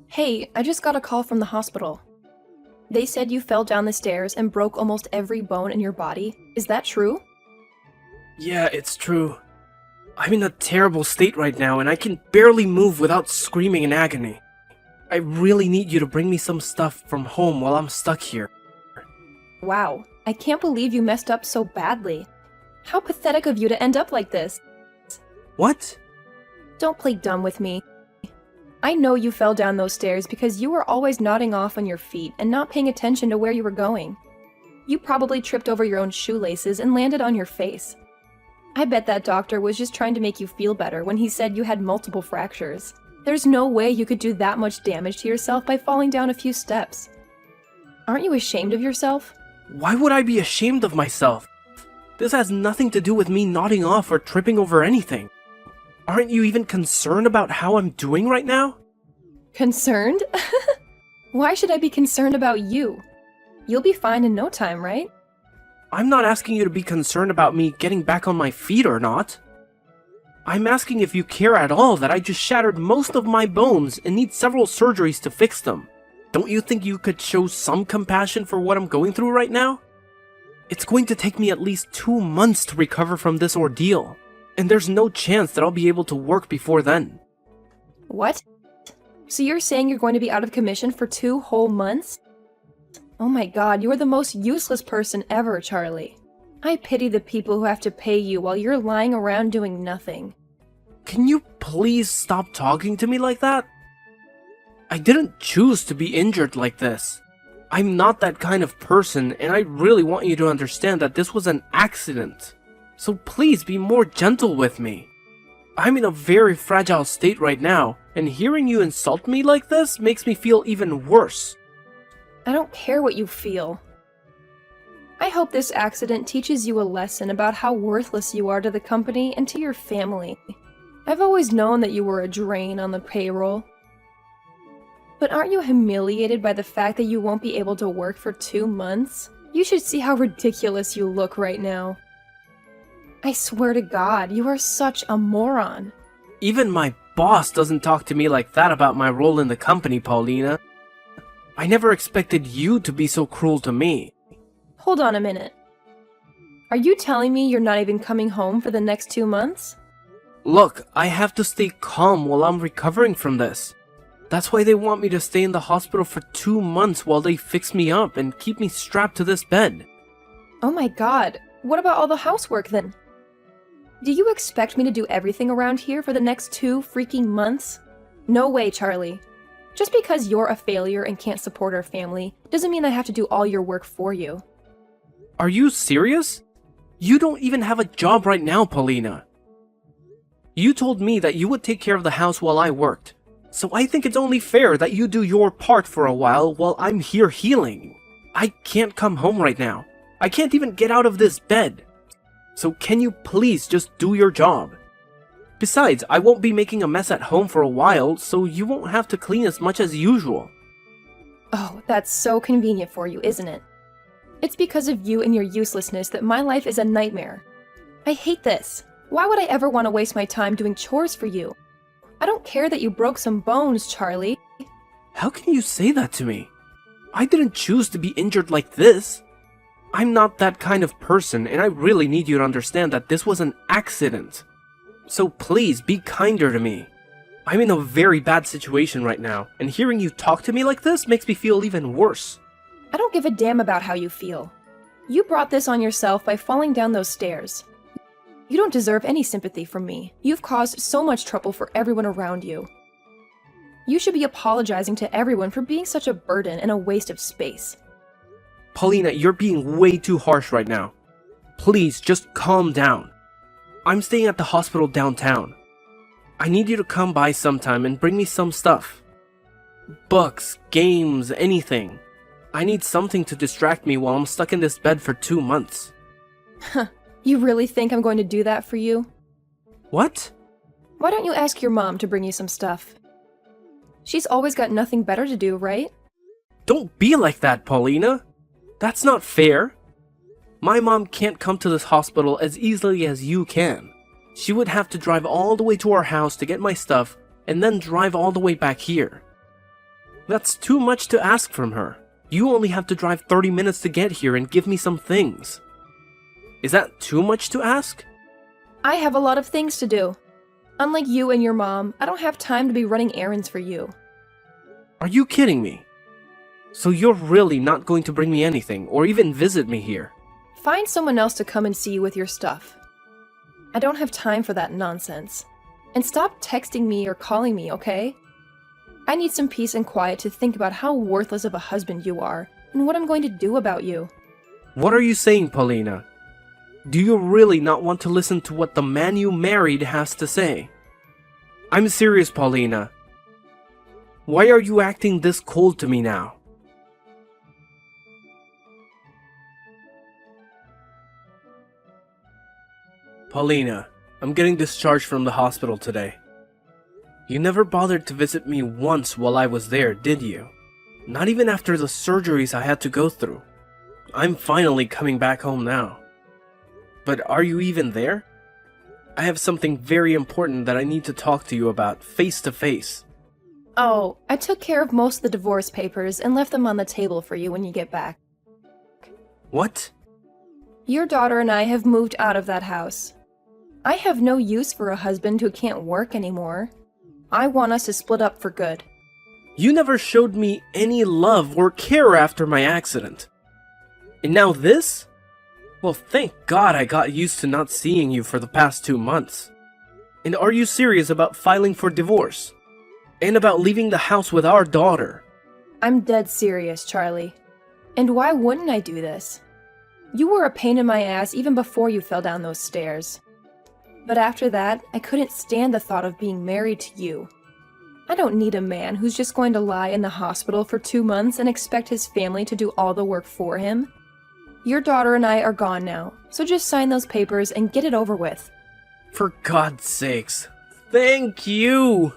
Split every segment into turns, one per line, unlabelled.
Hey, I just got a call from the hospital. They said you fell down the stairs and broke almost every bone in your body. Is that true?
Yeah, it's true. I'm in a terrible state right now and I can barely move without screaming in agony. I really need you to bring me some stuff from home while I'm stuck here.
Wow, I can't believe you messed up so badly. How pathetic of you to end up like this.
What?
Don't play dumb with me. I know you fell down those stairs because you were always nodding off on your feet and not paying attention to where you were going. You probably tripped over your own shoelaces and landed on your face. I bet that doctor was just trying to make you feel better when he said you had multiple fractures. There's no way you could do that much damage to yourself by falling down a few steps. Aren't you ashamed of yourself?
Why would I be ashamed of myself? This has nothing to do with me nodding off or tripping over anything. Aren't you even concerned about how I'm doing right now?
Concerned? Why should I be concerned about you? You'll be fine in no time, right?
I'm not asking you to be concerned about me getting back on my feet or not. I'm asking if you care at all that I just shattered most of my bones and need several surgeries to fix them. Don't you think you could show some compassion for what I'm going through right now? It's going to take me at least 2 months to recover from this ordeal, and there's no chance that I'll be able to work before then.
What? So you're saying you're going to be out of commission for 2 whole months? Oh my god, you are the most useless person ever, Charlie. I pity the people who have to pay you while you're lying around doing nothing.
Can you please stop talking to me like that? I didn't choose to be injured like this. I'm not that kind of person, and I really want you to understand that this was an accident. So please be more gentle with me. I'm in a very fragile state right now, and hearing you insult me like this makes me feel even worse.
I don't care what you feel. I hope this accident teaches you a lesson about how worthless you are to the company and to your family. I've always known that you were a drain on the payroll. But aren't you humiliated by the fact that you won't be able to work for 2 months? You should see how ridiculous you look right now. I swear to God, you are such a moron.
Even my boss doesn't talk to me like that about my role in the company, Paulina. I never expected you to be so cruel to me.
Hold on a minute. Are you telling me you're not even coming home for the next 2 months?
Look, I have to stay calm while I'm recovering from this. That's why they want me to stay in the hospital for 2 months while they fix me up and keep me strapped to this bed.
Oh my god, what about all the housework then? Do you expect me to do everything around here for the next 2 freaking months? No way, Charlie. Just because you're a failure and can't support our family doesn't mean I have to do all your work for you.
Are you serious? You don't even have a job right now, Paulina. You told me that you would take care of the house while I worked. So I think it's only fair that you do your part for a while I'm here healing. I can't come home right now. I can't even get out of this bed. So can you please just do your job? Besides, I won't be making a mess at home for a while, so you won't have to clean as much as usual.
Oh, that's so convenient for you, isn't it? It's because of you and your uselessness that my life is a nightmare. I hate this. Why would I ever want to waste my time doing chores for you? I don't care that you broke some bones, Charlie.
How can you say that to me? I didn't choose to be injured like this. I'm not that kind of person, and I really need you to understand that this was an accident. So please, be kinder to me. I'm in a very bad situation right now, and hearing you talk to me like this makes me feel even worse.
I don't give a damn about how you feel. You brought this on yourself by falling down those stairs. You don't deserve any sympathy from me. You've caused so much trouble for everyone around you. You should be apologizing to everyone for being such a burden and a waste of space.
Paulina, you're being way too harsh right now. Please, just calm down. I'm staying at the hospital downtown. I need you to come by sometime and bring me some stuff. Books, games, anything. I need something to distract me while I'm stuck in this bed for 2 months.
You really think I'm going to do that for you?
What?
Why don't you ask your mom to bring you some stuff? She's always got nothing better to do, right?
Don't be like that, Paulina. That's not fair. My mom can't come to this hospital as easily as you can. She would have to drive all the way to our house to get my stuff and then drive all the way back here. That's too much to ask from her. You only have to drive 30 minutes to get here and give me some things. Is that too much to ask?
I have a lot of things to do. Unlike you and your mom, I don't have time to be running errands for you.
Are you kidding me? So you're really not going to bring me anything or even visit me here?
Find someone else to come and see you with your stuff. I don't have time for that nonsense. And stop texting me or calling me, okay? I need some peace and quiet to think about how worthless of a husband you are and what I'm going to do about you.
What are you saying, Paulina? Do you really not want to listen to what the man you married has to say? I'm serious, Paulina. Why are you acting this cold to me now? Paulina, I'm getting discharged from the hospital today. You never bothered to visit me once while I was there, did you? Not even after the surgeries I had to go through. I'm finally coming back home now. But are you even there? I have something very important that I need to talk to you about face to face.
Oh, I took care of most of the divorce papers and left them on the table for you when you get back.
What?
Your daughter and I have moved out of that house. I have no use for a husband who can't work anymore. I want us to split up for good.
You never showed me any love or care after my accident. And now this? Well, thank God I got used to not seeing you for the past 2 months. And are you serious about filing for divorce? And about leaving the house with our daughter?
I'm dead serious, Charlie. And why wouldn't I do this? You were a pain in my ass even before you fell down those stairs. But after that, I couldn't stand the thought of being married to you. I don't need a man who's just going to lie in the hospital for 2 months and expect his family to do all the work for him. Your daughter and I are gone now, so just sign those papers and get it over with.
For God's sakes, thank you!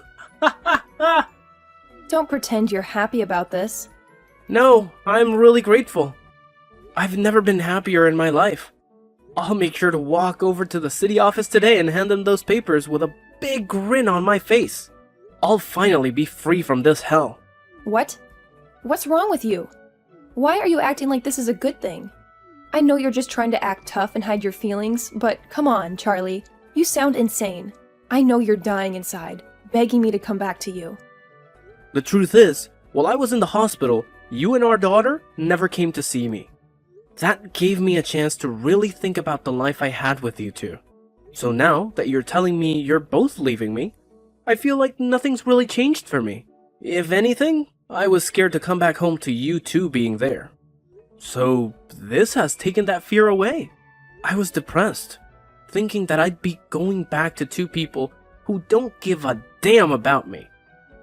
Don't pretend you're happy about this.
No, I'm really grateful. I've never been happier in my life. I'll make sure to walk over to the city office today and hand them those papers with a big grin on my face. I'll finally be free from this hell.
What? What's wrong with you? Why are you acting like this is a good thing? I know you're just trying to act tough and hide your feelings, but come on, Charlie. You sound insane. I know you're dying inside, begging me to come back to you.
The truth is, while I was in the hospital, you and our daughter never came to see me. That gave me a chance to really think about the life I had with you two. So now that you're telling me you're both leaving me, I feel like nothing's really changed for me. If anything, I was scared to come back home to you two being there. So this has taken that fear away. I was depressed, thinking that I'd be going back to two people who don't give a damn about me,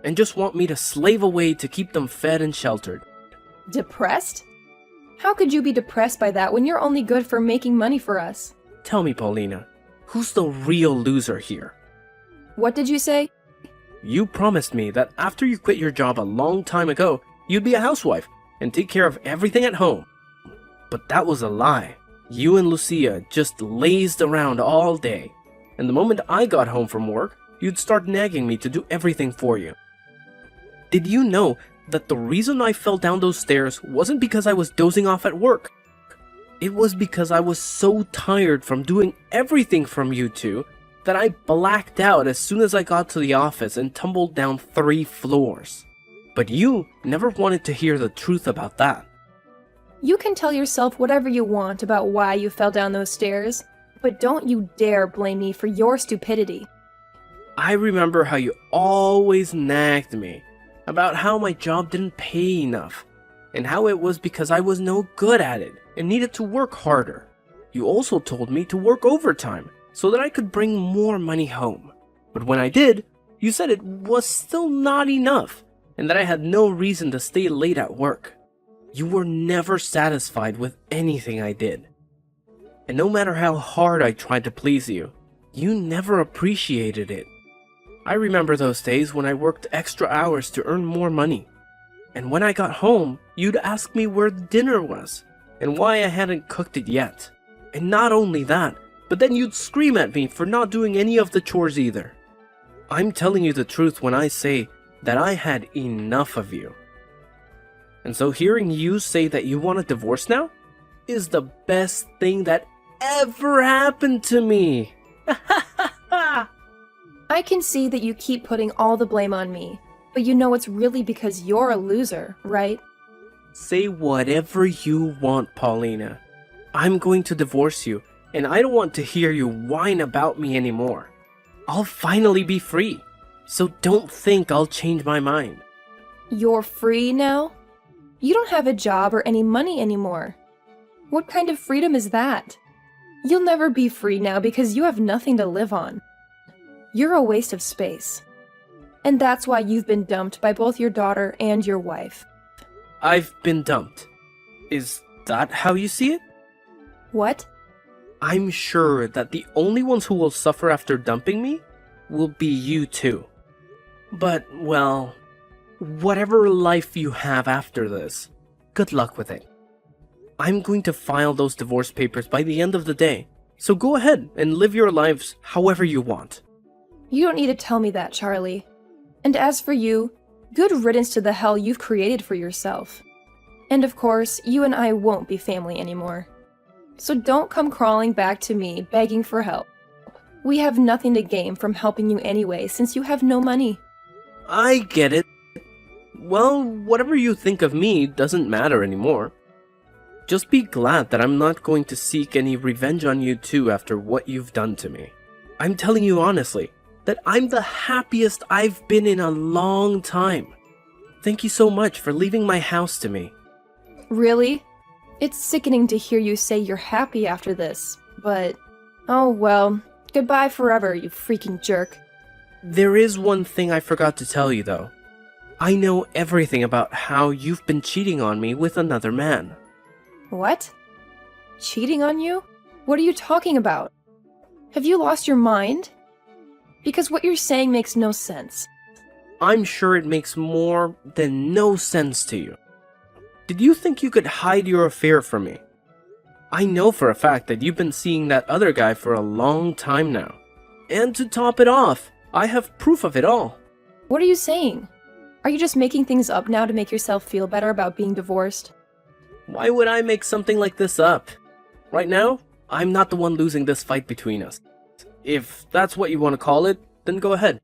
and just want me to slave away to keep them fed and sheltered.
Depressed? How could you be depressed by that when you're only good for making money for us?
Tell me, Paulina, who's the real loser here?
What did you say?
You promised me that after you quit your job a long time ago, you'd be a housewife and take care of everything at home. But that was a lie. You and Lucia just lazed around all day, and the moment I got home from work, you'd start nagging me to do everything for you. Did you know that the reason I fell down those stairs wasn't because I was dozing off at work? It was because I was so tired from doing everything from you two that I blacked out as soon as I got to the office and tumbled down 3 floors. But you never wanted to hear the truth about that.
You can tell yourself whatever you want about why you fell down those stairs, but don't you dare blame me for your stupidity.
I remember how you always nagged me about how my job didn't pay enough, and how it was because I was no good at it and needed to work harder. You also told me to work overtime so that I could bring more money home. But when I did, you said it was still not enough, and that I had no reason to stay late at work. You were never satisfied with anything I did. And no matter how hard I tried to please you, you never appreciated it. I remember those days when I worked extra hours to earn more money. And when I got home, you'd ask me where the dinner was, and why I hadn't cooked it yet. And not only that, but then you'd scream at me for not doing any of the chores either. I'm telling you the truth when I say that I had enough of you. And so hearing you say that you want a divorce now is the best thing that ever happened to me.
I can see that you keep putting all the blame on me, but you know it's really because you're a loser, right?
Say whatever you want, Paulina. I'm going to divorce you, and I don't want to hear you whine about me anymore. I'll finally be free, so don't think I'll change my mind.
You're free now? You don't have a job or any money anymore. What kind of freedom is that? You'll never be free now because you have nothing to live on. You're a waste of space. And that's why you've been dumped by both your daughter and your wife.
I've been dumped. Is that how you see it?
What?
I'm sure that the only ones who will suffer after dumping me will be you two. But, well, whatever life you have after this, good luck with it. I'm going to file those divorce papers by the end of the day, so go ahead and live your lives however you want.
You don't need to tell me that, Charlie. And as for you, good riddance to the hell you've created for yourself. And of course, you and I won't be family anymore. So don't come crawling back to me begging for help. We have nothing to gain from helping you anyway since you have no money.
I get it. Well, whatever you think of me doesn't matter anymore. Just be glad that I'm not going to seek any revenge on you two after what you've done to me. I'm telling you honestly that I'm the happiest I've been in a long time. Thank you so much for leaving my house to me.
Really? It's sickening to hear you say you're happy after this, but... oh well, goodbye forever, you freaking jerk.
There is one thing I forgot to tell you though. I know everything about how you've been cheating on me with another man.
What? Cheating on you? What are you talking about? Have you lost your mind? Because what you're saying makes no sense.
I'm sure it makes more than no sense to you. Did you think you could hide your affair from me? I know for a fact that you've been seeing that other guy for a long time now. And to top it off, I have proof of it all.
What are you saying? Are you just making things up now to make yourself feel better about being divorced?
Why would I make something like this up? Right now, I'm not the one losing this fight between us. If that's what you want to call it, then go ahead.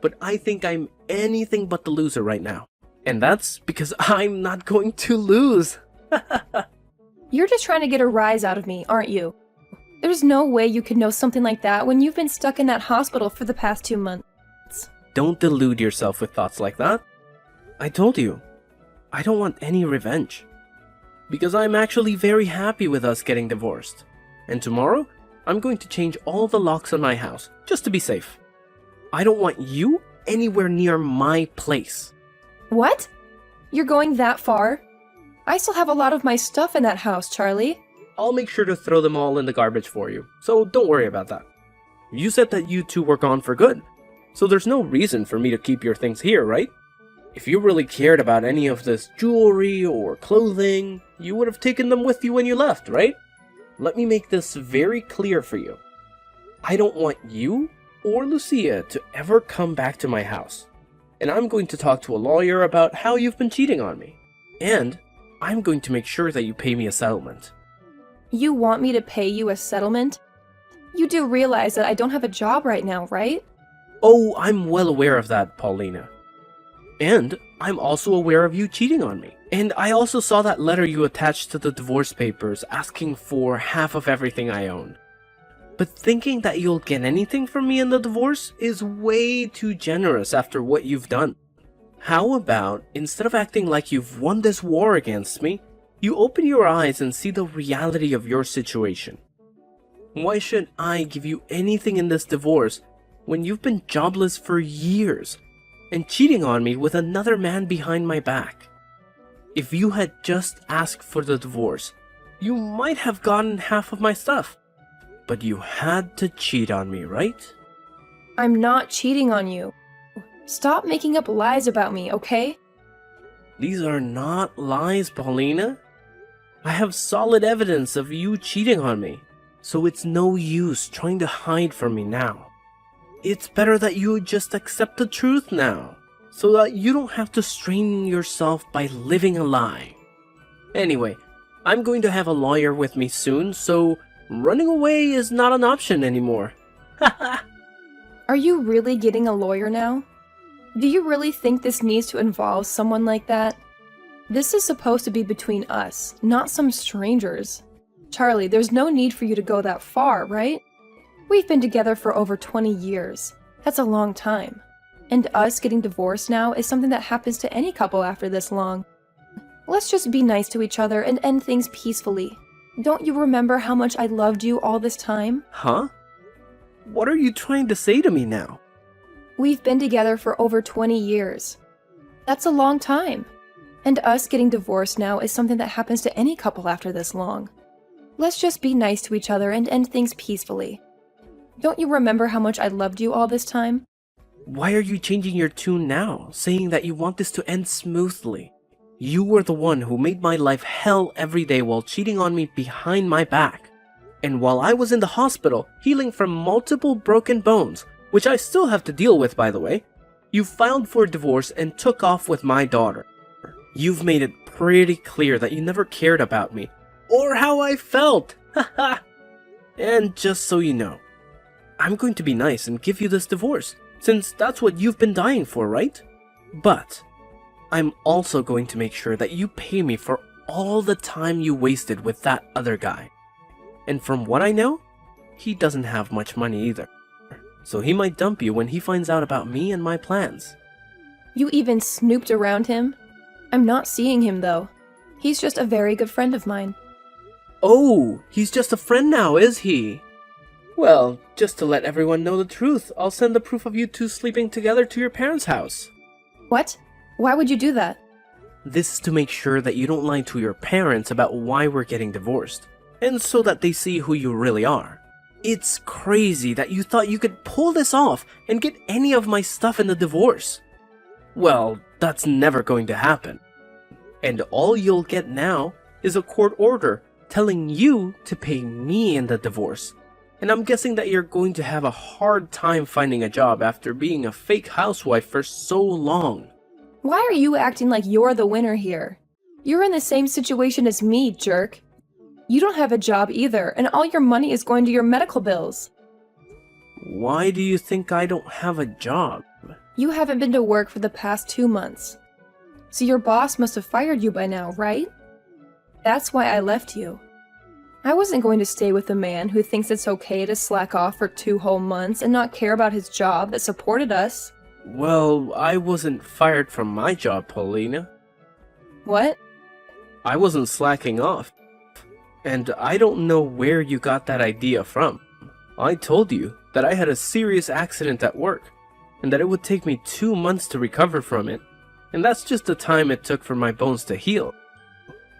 But I think I'm anything but the loser right now. And that's because I'm not going to lose.
You're just trying to get a rise out of me, aren't you? There's no way you could know something like that when you've been stuck in that hospital for the past 2 months.
Don't delude yourself with thoughts like that. I told you, I don't want any revenge. Because I'm actually very happy with us getting divorced. And tomorrow, I'm going to change all the locks on my house, just to be safe. I don't want you anywhere near my place.
What? You're going that far? I still have a lot of my stuff in that house, Charlie.
I'll make sure to throw them all in the garbage for you, so don't worry about that. You said that you two were gone for good, so there's no reason for me to keep your things here, right? If you really cared about any of this jewelry or clothing, you would have taken them with you when you left, right? Let me make this very clear for you. I don't want you or Lucia to ever come back to my house. And I'm going to talk to a lawyer about how you've been cheating on me. And I'm going to make sure that you pay me a settlement.
You want me to pay you a settlement? You do realize that I don't have a job right now, right?
Oh, I'm well aware of that, Paulina. And I'm also aware of you cheating on me. And I also saw that letter you attached to the divorce papers asking for half of everything I own. But thinking that you'll get anything from me in the divorce is way too generous after what you've done. How about, instead of acting like you've won this war against me, you open your eyes and see the reality of your situation? Why should I give you anything in this divorce when you've been jobless for years and cheating on me with another man behind my back? If you had just asked for the divorce, you might have gotten half of my stuff. But you had to cheat on me, right?
I'm not cheating on you. Stop making up lies about me, okay?
These are not lies, Paulina. I have solid evidence of you cheating on me, so it's no use trying to hide from me now. It's better that you just accept the truth now, so that you don't have to strain yourself by living a lie. Anyway, I'm going to have a lawyer with me soon, so running away is not an option anymore.
Are you really getting a lawyer now? Do you really think this needs to involve someone like that? This is supposed to be between us, not some strangers. Charlie, there's no need for you to go that far, right? We've been together for over 20 years. That's a long time. And us getting divorced now is something that happens to any couple after this long. Let's just be nice to each other and end things peacefully. Don't you remember how much I loved you all this time?
Huh? What are you trying to say to me now?
We've been together for over 20 years. That's a long time. And us getting divorced now is something that happens to any couple after this long. Let's just be nice to each other and end things peacefully. Don't you remember how much I loved you all this time?
Why are you changing your tune now, saying that you want this to end smoothly? You were the one who made my life hell every day while cheating on me behind my back. And while I was in the hospital, healing from multiple broken bones, which I still have to deal with, by the way, you filed for divorce and took off with my daughter. You've made it pretty clear that you never cared about me, or how I felt. Haha. And just so you know, I'm going to be nice and give you this divorce, since that's what you've been dying for, right? But I'm also going to make sure that you pay me for all the time you wasted with that other guy. And from what I know, he doesn't have much money either. So he might dump you when he finds out about me and my plans.
You even snooped around him? I'm not seeing him though. He's just a very good friend of mine.
Oh, he's just a friend now, is he? Well, just to let everyone know the truth, I'll send the proof of you two sleeping together to your parents' house.
What? Why would you do that?
This is to make sure that you don't lie to your parents about why we're getting divorced, and so that they see who you really are. It's crazy that you thought you could pull this off and get any of my stuff in the divorce. Well, that's never going to happen. And all you'll get now is a court order telling you to pay me in the divorce. And I'm guessing that you're going to have a hard time finding a job after being a fake housewife for so long.
Why are you acting like you're the winner here? You're in the same situation as me, jerk. You don't have a job either, and all your money is going to your medical bills.
Why do you think I don't have a job?
You haven't been to work for the past 2 months. So your boss must have fired you by now, right? That's why I left you. I wasn't going to stay with a man who thinks it's okay to slack off for 2 whole months and not care about his job that supported us.
Well, I wasn't fired from my job, Paulina.
What?
I wasn't slacking off. And I don't know where you got that idea from. I told you that I had a serious accident at work, and that it would take me 2 months to recover from it, and that's just the time it took for my bones to heal.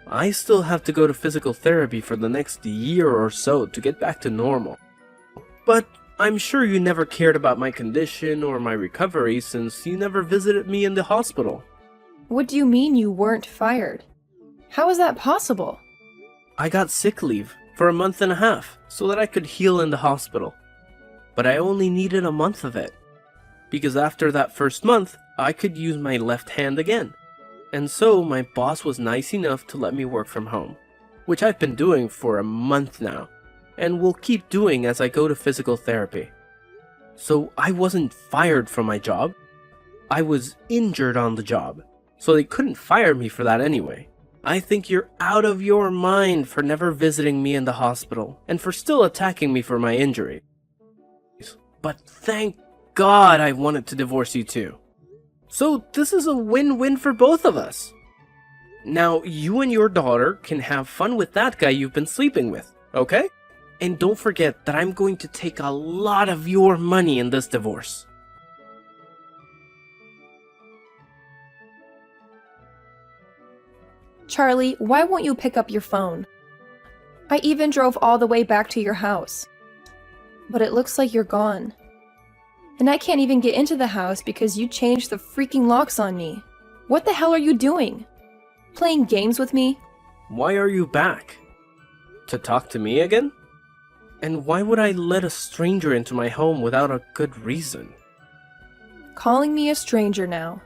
I still have to go to physical therapy for the next year or so to get back to normal. But I'm sure you never cared about my condition or my recovery since you never visited me in the hospital.
What do you mean you weren't fired? How is that possible?
I got sick leave for a month and a half so that I could heal in the hospital. But I only needed a month of it, because after that first month, I could use my left hand again. And so my boss was nice enough to let me work from home, which I've been doing for a month now, and will keep doing as I go to physical therapy. So I wasn't fired from my job. I was injured on the job, so they couldn't fire me for that anyway. I think you're out of your mind for never visiting me in the hospital, and for still attacking me for my injury. But thank God I wanted to divorce you too. So this is a win-win for both of us. Now you and your daughter can have fun with that guy you've been sleeping with, okay? And don't forget that I'm going to take a lot of your money in this divorce.
Charlie, why won't you pick up your phone? I even drove all the way back to your house. But it looks like you're gone. And I can't even get into the house because you changed the freaking locks on me. What the hell are you doing? Playing games with me?
Why are you back? To talk to me again? And why would I let a stranger into my home without a good reason?
Calling me a stranger now.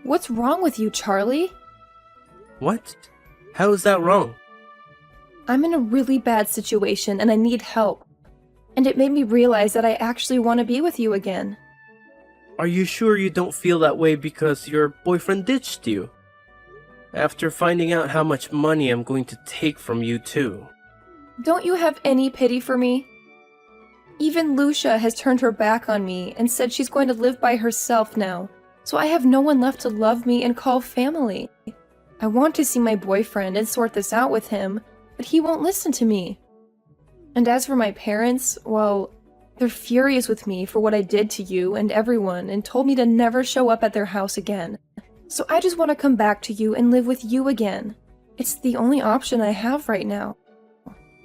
What's wrong with you, Charlie?
What? How is that wrong?
I'm in a really bad situation and I need help. And it made me realize that I actually want to be with you again.
Are you sure you don't feel that way because your boyfriend ditched you? After finding out how much money I'm going to take from you too.
Don't you have any pity for me? Even Lucia has turned her back on me and said she's going to live by herself now, so I have no one left to love me and call family. I want to see my boyfriend and sort this out with him, but he won't listen to me. And as for my parents, well, they're furious with me for what I did to you and everyone and told me to never show up at their house again. So I just want to come back to you and live with you again. It's the only option I have right now.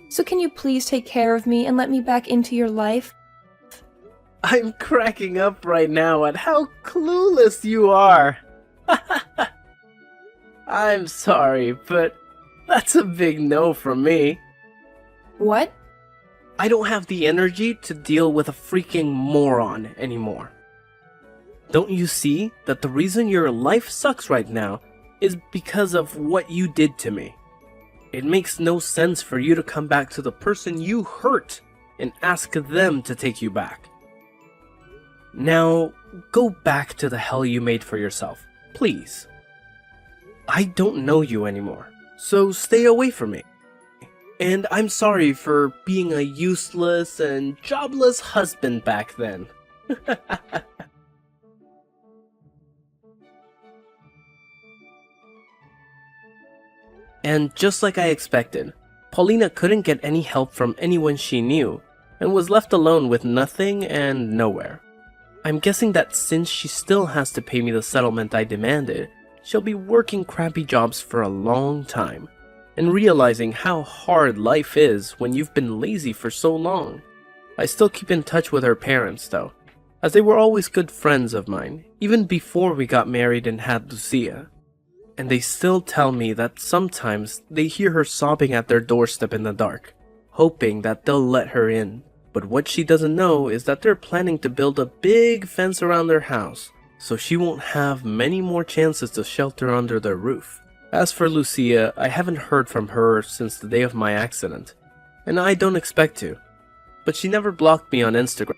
So can you please take care of me and let me back into your life?
I'm cracking up right now at how clueless you are. I'm sorry, but that's a big no from me.
What?
I don't have the energy to deal with a freaking moron anymore. Don't you see that the reason your life sucks right now is because of what you did to me? It makes no sense for you to come back to the person you hurt and ask them to take you back. Now, go back to the hell you made for yourself, please. I don't know you anymore, so stay away from me. And I'm sorry for being a useless and jobless husband back then. And just like I expected, Paulina couldn't get any help from anyone she knew, and was left alone with nothing and nowhere. I'm guessing that since she still has to pay me the settlement I demanded, she'll be working crappy jobs for a long time, and realizing how hard life is when you've been lazy for so long. I still keep in touch with her parents though, as they were always good friends of mine, even before we got married and had Lucia. And they still tell me that sometimes they hear her sobbing at their doorstep in the dark, hoping that they'll let her in. But what she doesn't know is that they're planning to build a big fence around their house, so she won't have many more chances to shelter under their roof. As for Lucia, I haven't heard from her since the day of my accident, and I don't expect to. But she never blocked me on Instagram,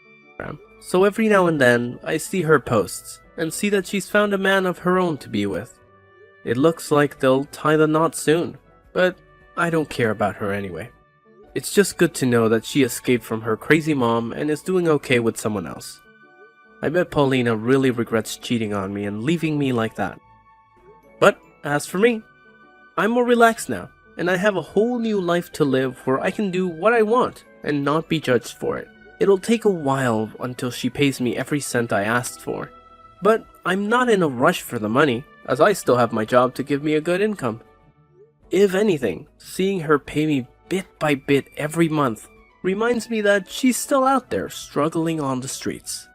so every now and then I see her posts, and see that she's found a man of her own to be with. It looks like they'll tie the knot soon, but I don't care about her anyway. It's just good to know that she escaped from her crazy mom and is doing okay with someone else. I bet Paulina really regrets cheating on me and leaving me like that. But as for me, I'm more relaxed now, and I have a whole new life to live where I can do what I want and not be judged for it. It'll take a while until she pays me every cent I asked for, but I'm not in a rush for the money, as I still have my job to give me a good income. If anything, seeing her pay me bit by bit every month reminds me that she's still out there struggling on the streets.